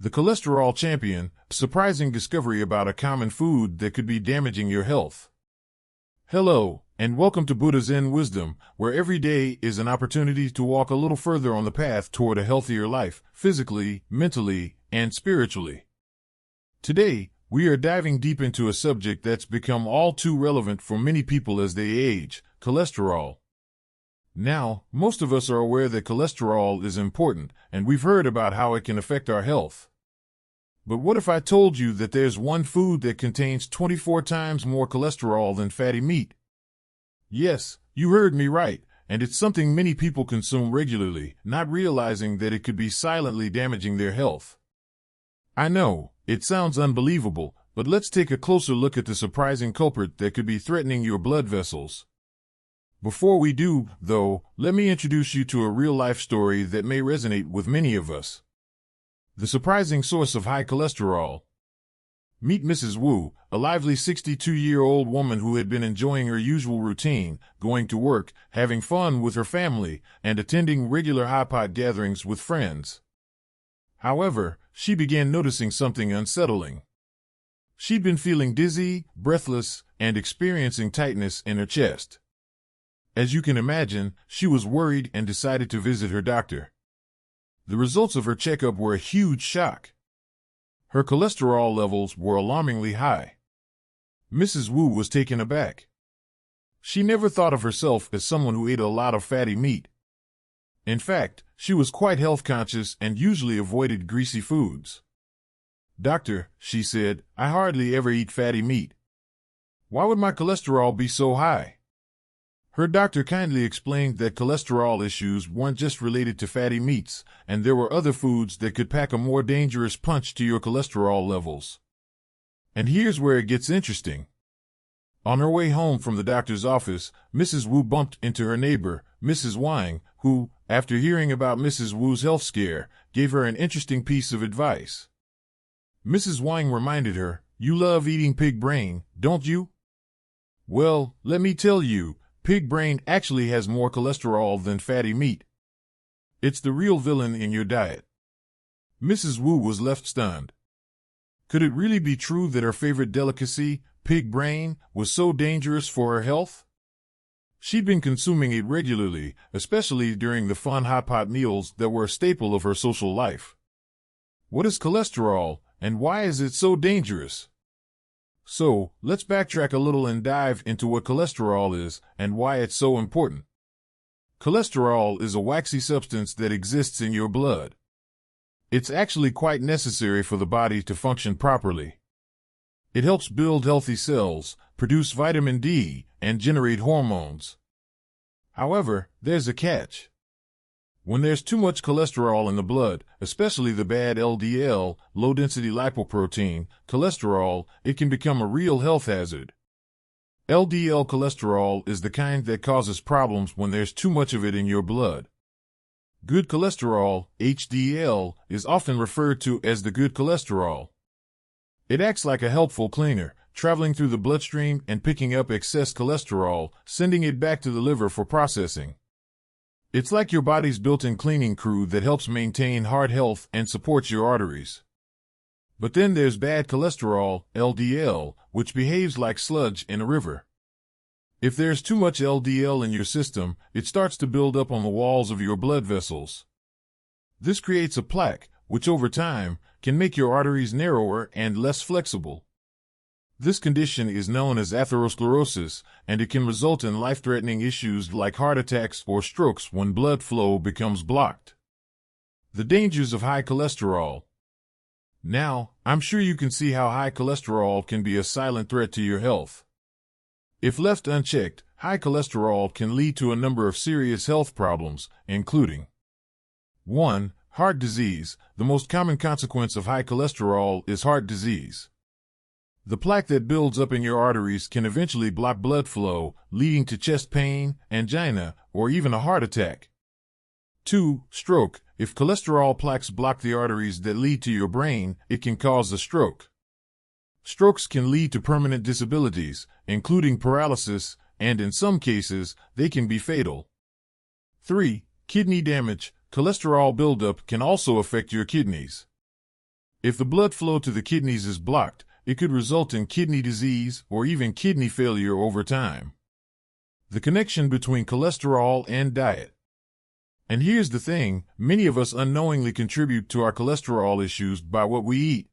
The cholesterol champion, surprising discovery about a common food that could be damaging your health. Hello, and welcome to Buddha's Zen Wisdom, where every day is an opportunity to walk a little further on the path toward a healthier life, physically, mentally, and spiritually. Today, we are diving deep into a subject that's become all too relevant for many people as they age: cholesterol. Now, most of us are aware that cholesterol is important, and we've heard about how it can affect our health. But what if I told you that there's one food that contains 24 times more cholesterol than fatty meat? Yes, you heard me right, and it's something many people consume regularly, not realizing that it could be silently damaging their health. I know, it sounds unbelievable, but let's take a closer look at the surprising culprit that could be threatening your blood vessels. Before we do, though, let me introduce you to a real-life story that may resonate with many of us. The surprising source of high cholesterol. Meet Mrs. Wu, a lively 62-year-old woman who had been enjoying her usual routine, going to work, having fun with her family, and attending regular hot pot gatherings with friends. However, she began noticing something unsettling. She'd been feeling dizzy, breathless, and experiencing tightness in her chest. As you can imagine, she was worried and decided to visit her doctor. The results of her checkup were a huge shock. Her cholesterol levels were alarmingly high. Mrs. Wu was taken aback. She never thought of herself as someone who ate a lot of fatty meat. In fact, she was quite health-conscious and usually avoided greasy foods. "Doctor," she said, "I hardly ever eat fatty meat. Why would my cholesterol be so high?" Her doctor kindly explained that cholesterol issues weren't just related to fatty meats, and there were other foods that could pack a more dangerous punch to your cholesterol levels. And here's where it gets interesting. On her way home from the doctor's office, Mrs. Wu bumped into her neighbor, Mrs. Wang, who, after hearing about Mrs. Wu's health scare, gave her an interesting piece of advice. Mrs. Wang reminded her, "You love eating pig brain, don't you? Well, let me tell you, pig brain actually has more cholesterol than fatty meat. It's the real villain in your diet." Mrs. Wu was left stunned. Could it really be true that her favorite delicacy, pig brain, was so dangerous for her health? She'd been consuming it regularly, especially during the fun hot pot meals that were a staple of her social life. What is cholesterol, and why is it so dangerous? So, let's backtrack a little and dive into what cholesterol is and why it's so important. Cholesterol is a waxy substance that exists in your blood. It's actually quite necessary for the body to function properly. It helps build healthy cells, produce vitamin D, and generate hormones. However, there's a catch. When there's too much cholesterol in the blood, especially the bad LDL, low-density lipoprotein, cholesterol, it can become a real health hazard. LDL cholesterol is the kind that causes problems when there's too much of it in your blood. Good cholesterol, HDL, is often referred to as the good cholesterol. It acts like a helpful cleaner, traveling through the bloodstream and picking up excess cholesterol, sending it back to the liver for processing. It's like your body's built-in cleaning crew that helps maintain heart health and supports your arteries. But then there's bad cholesterol, LDL, which behaves like sludge in a river. If there's too much LDL in your system, it starts to build up on the walls of your blood vessels. This creates a plaque, which over time can make your arteries narrower and less flexible. This condition is known as atherosclerosis, and it can result in life-threatening issues like heart attacks or strokes when blood flow becomes blocked. The dangers of high cholesterol. Now, I'm sure you can see how high cholesterol can be a silent threat to your health. If left unchecked, high cholesterol can lead to a number of serious health problems, including 1. Heart disease. The most common consequence of high cholesterol is heart disease. The plaque that builds up in your arteries can eventually block blood flow, leading to chest pain, angina, or even a heart attack. 2. Stroke. If cholesterol plaques block the arteries that lead to your brain, it can cause a stroke. Strokes can lead to permanent disabilities, including paralysis, and in some cases, they can be fatal. 3. Kidney damage. Cholesterol buildup can also affect your kidneys. If the blood flow to the kidneys is blocked, it could result in kidney disease or even kidney failure over time. The connection between cholesterol and diet. And here's the thing, many of us unknowingly contribute to our cholesterol issues by what we eat.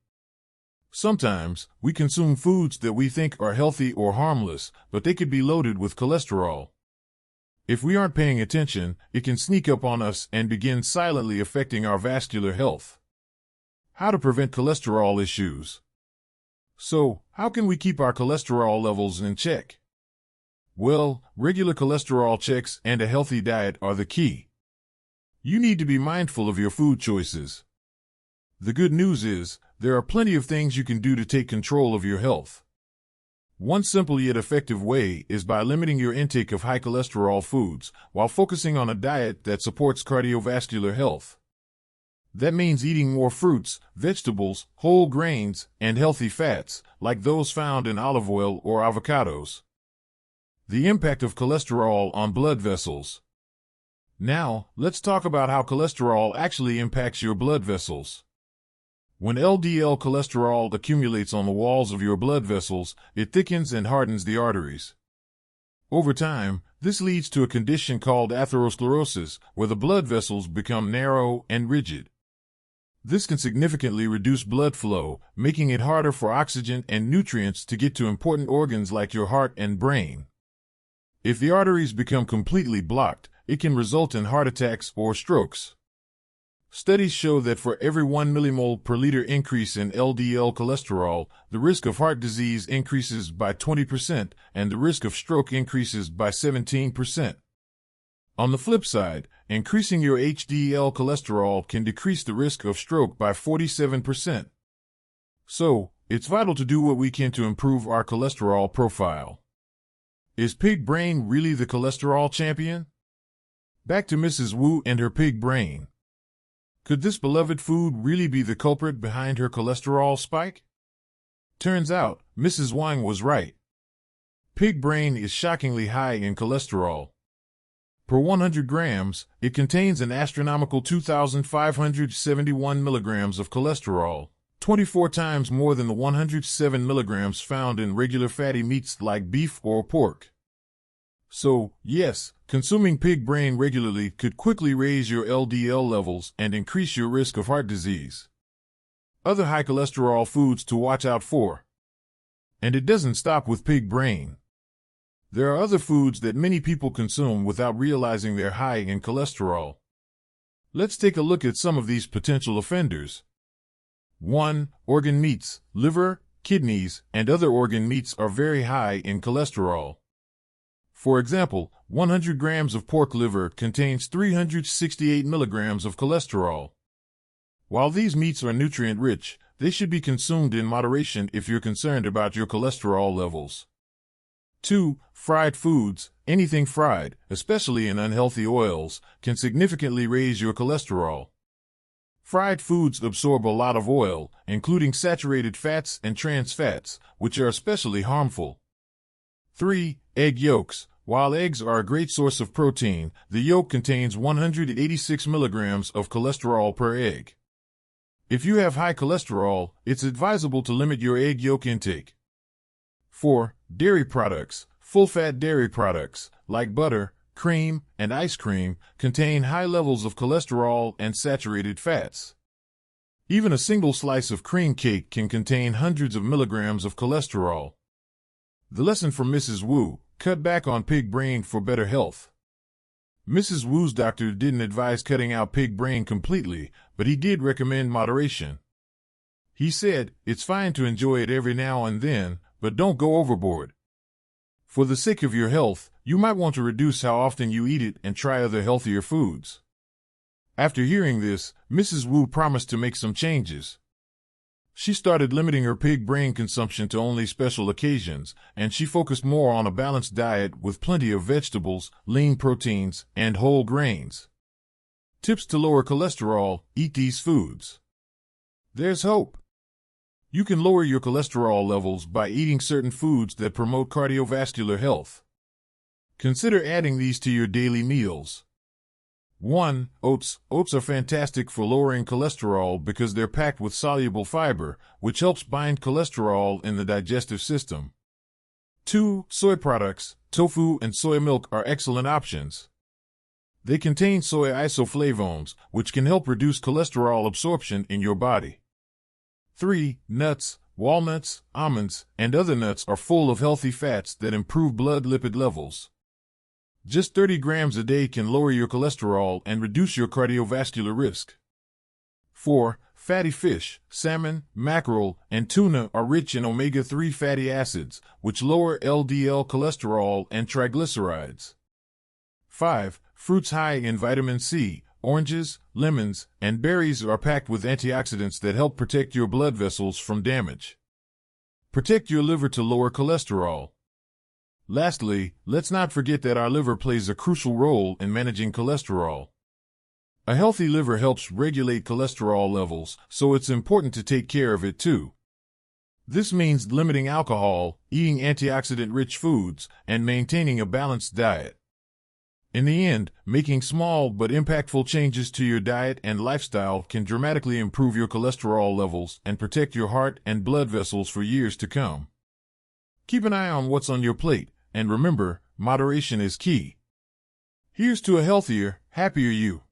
Sometimes, we consume foods that we think are healthy or harmless, but they could be loaded with cholesterol. If we aren't paying attention, it can sneak up on us and begin silently affecting our vascular health. How to prevent cholesterol issues. So, how can we keep our cholesterol levels in check? Well, regular cholesterol checks and a healthy diet are the key. You need to be mindful of your food choices. The good news is, there are plenty of things you can do to take control of your health. One simple yet effective way is by limiting your intake of high cholesterol foods while focusing on a diet that supports cardiovascular health. That means eating more fruits, vegetables, whole grains, and healthy fats, like those found in olive oil or avocados. The impact of cholesterol on blood vessels. Now, let's talk about how cholesterol actually impacts your blood vessels. When LDL cholesterol accumulates on the walls of your blood vessels, it thickens and hardens the arteries. Over time, this leads to a condition called atherosclerosis, where the blood vessels become narrow and rigid. This can significantly reduce blood flow, making it harder for oxygen and nutrients to get to important organs like your heart and brain. If the arteries become completely blocked, it can result in heart attacks or strokes. Studies show that for every 1 millimole per liter increase in LDL cholesterol, the risk of heart disease increases by 20% and the risk of stroke increases by 17%. On the flip side, increasing your HDL cholesterol can decrease the risk of stroke by 47%. So, it's vital to do what we can to improve our cholesterol profile. Is pig brain really the cholesterol champion? Back to Mrs. Wu and her pig brain. Could this beloved food really be the culprit behind her cholesterol spike? Turns out, Mrs. Wang was right. Pig brain is shockingly high in cholesterol. Per 100 grams, it contains an astronomical 2,571 milligrams of cholesterol, 24 times more than the 107 milligrams found in regular fatty meats like beef or pork. So, yes, consuming pig brain regularly could quickly raise your LDL levels and increase your risk of heart disease. Other high cholesterol foods to watch out for. And it doesn't stop with pig brain. There are other foods that many people consume without realizing they're high in cholesterol. Let's take a look at some of these potential offenders. 1. Organ meats. Liver, kidneys, and other organ meats are very high in cholesterol. For example, 100 grams of pork liver contains 368 milligrams of cholesterol. While these meats are nutrient-rich, they should be consumed in moderation if you're concerned about your cholesterol levels. 2. Fried foods. Anything fried, especially in unhealthy oils, can significantly raise your cholesterol. Fried foods absorb a lot of oil, including saturated fats and trans fats, which are especially harmful. 3. Egg yolks. While eggs are a great source of protein, the yolk contains 186 milligrams of cholesterol per egg. If you have high cholesterol, it's advisable to limit your egg yolk intake. 4. Dairy products. Full-fat dairy products, like butter, cream, and ice cream, contain high levels of cholesterol and saturated fats. Even a single slice of cream cake can contain hundreds of milligrams of cholesterol. The lesson from Mrs. Wu: cut back on pig brain for better health. Mrs. Wu's doctor didn't advise cutting out pig brain completely, but he did recommend moderation. He said, it's fine to enjoy it every now and then, but don't go overboard. For the sake of your health, you might want to reduce how often you eat it and try other healthier foods. After hearing this, Mrs. Wu promised to make some changes. She started limiting her pig brain consumption to only special occasions, and she focused more on a balanced diet with plenty of vegetables, lean proteins, and whole grains. Tips to lower cholesterol: eat these foods. There's hope. You can lower your cholesterol levels by eating certain foods that promote cardiovascular health. Consider adding these to your daily meals. 1. Oats. Oats are fantastic for lowering cholesterol because they're packed with soluble fiber, which helps bind cholesterol in the digestive system. 2. Soy products. Tofu and soy milk are excellent options. They contain soy isoflavones, which can help reduce cholesterol absorption in your body. 3. Nuts. Walnuts, almonds, and other nuts are full of healthy fats that improve blood lipid levels. Just 30 grams a day can lower your cholesterol and reduce your cardiovascular risk. 4. Fatty fish. Salmon, mackerel, and tuna are rich in omega-3 fatty acids, which lower LDL cholesterol and triglycerides. 5. Fruits high in vitamin C. Oranges, lemons, and berries are packed with antioxidants that help protect your blood vessels from damage. Protect your liver to lower cholesterol. Lastly, let's not forget that our liver plays a crucial role in managing cholesterol. A healthy liver helps regulate cholesterol levels, so it's important to take care of it too. This means limiting alcohol, eating antioxidant-rich foods, and maintaining a balanced diet. In the end, making small but impactful changes to your diet and lifestyle can dramatically improve your cholesterol levels and protect your heart and blood vessels for years to come. Keep an eye on what's on your plate, and remember, moderation is key. Here's to a healthier, happier you.